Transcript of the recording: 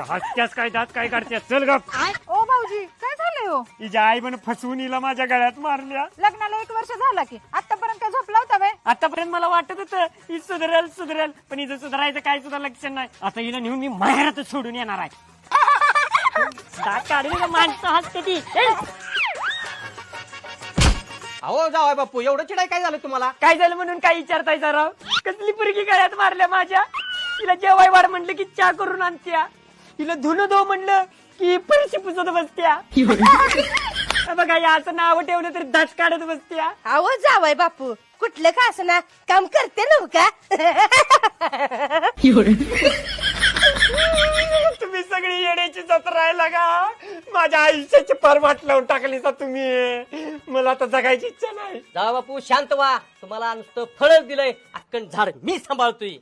हसत्यास काय दात काय काढत्यास चल गप. ओ भाऊजी काय झालंय हो? हिच्या आई पण फसवून हिला माझ्या गळ्यात मारल्या. लग्नाला 1 वर्ष झाला की आतापर्यंत काय झोपला होता बाय? आतापर्यंत मला वाटत होतं ही सुधरेल पण हिचं सुधारायचं काय सुद्धा लक्षण नाही. आता हिला नेऊन मी माहेरातच सोडून येणार आहे. दात काढून माणसं हसते ती. अहो जावाय बापू एवढं चिडाय काय झालं तुम्हाला? काय झालं म्हणून काय विचारताय राव? कसली पुरगी गळ्यात मारल्या माझ्या. हिला जेवाय वाढ म्हणलं की चहा करून आणत्या. हिला धुणं धो म्हणलं की पैसे पुसत बसत्या. बघा या असं नाव ठेवलं तरी दात काढत बसत्या. अहो जावाय बापू कुठलं का असं ना काम करते नव का? तुम्ही सगळी येण्याची जत्रायला का माझ्या आयुष्याची परवाट लावून टाकली का तुम्ही. मला आता जगायची इच्छा नाही. जावा बापू शांत व्हा. तुम्हाला नुसतं फळच दिलंय अक्कन झाड मी सांभाळतोय.